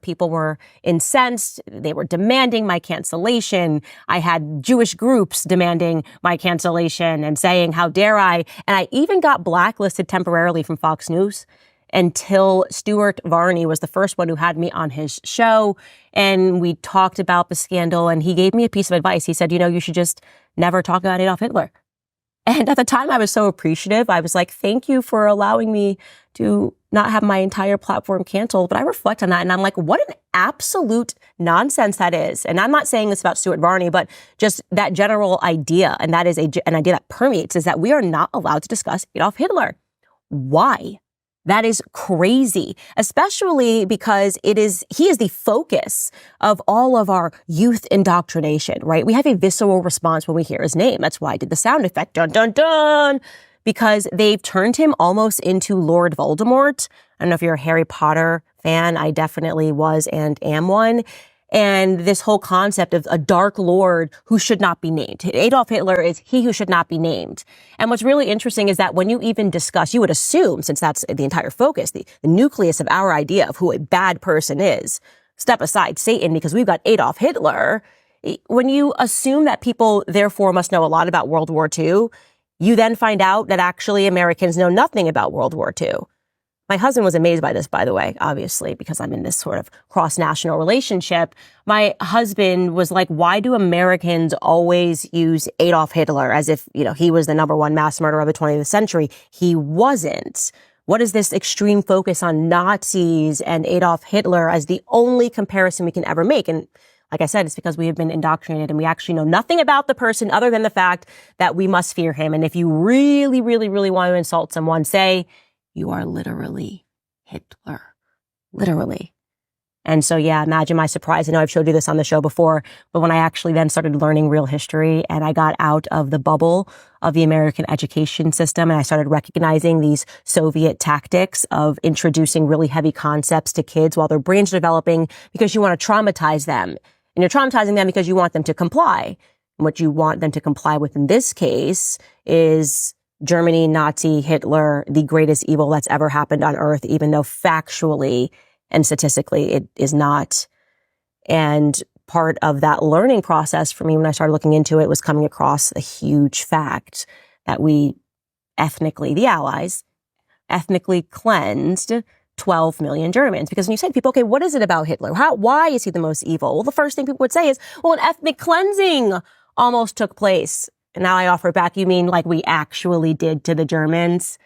People were incensed. They were demanding my cancellation. I had Jewish groups demanding my cancellation and saying, how dare I? And I even got blacklisted temporarily from Fox News until Stuart Varney was the first one who had me on his show. And we talked about the scandal, and he gave me a piece of advice. He said, you should just never talk about Adolf Hitler. And at the time, I was so appreciative. I was like, thank you for allowing me to not have my entire platform canceled. But I reflect on that, and I'm like, what an absolute nonsense that is. And I'm not saying this about Stuart Varney, but just that general idea, and that is an idea that permeates, is that we are not allowed to discuss Adolf Hitler. Why? That is crazy, especially because he is the focus of all of our youth indoctrination, right? We have a visceral response when we hear his name. That's why I did the sound effect, dun, dun, dun, because they've turned him almost into Lord Voldemort. I don't know if you're a Harry Potter fan. I definitely was and am one. And this whole concept of a dark lord who should not be named. Adolf Hitler is he who should not be named. And what's really interesting is that when you even discuss, you would assume, since that's the entire focus, the nucleus of our idea of who a bad person is, step aside Satan because we've got Adolf Hitler. When you assume that people therefore must know a lot about World War II, you then find out that actually Americans know nothing about World War II. My husband was amazed by this, by the way, obviously, because I'm in this sort of cross-national relationship. My husband was like, why do Americans always use Adolf Hitler as if, he was the number one mass murderer of the 20th century? He wasn't. What is this extreme focus on Nazis and Adolf Hitler as the only comparison we can ever make? And like I said, it's because we have been indoctrinated and we actually know nothing about the person other than the fact that we must fear him. And if you really, really, really want to insult someone, say, you are literally Hitler. Literally. And so, yeah, imagine my surprise. I know I've showed you this on the show before, but when I actually then started learning real history and I got out of the bubble of the American education system and I started recognizing these Soviet tactics of introducing really heavy concepts to kids while their brains are developing because you want to traumatize them. And you're traumatizing them because you want them to comply. And what you want them to comply with in this case is Germany, Nazi, Hitler, the greatest evil that's ever happened on earth, even though factually and statistically it is not. And part of that learning process for me when I started looking into it was coming across a huge fact that we ethnically, the Allies, ethnically cleansed 12 million Germans. Because when you say to people, okay, what is it about Hitler? Why is he the most evil? Well, the first thing people would say is, well, an ethnic cleansing almost took place. And now I offer back, you mean like we actually did to the Germans?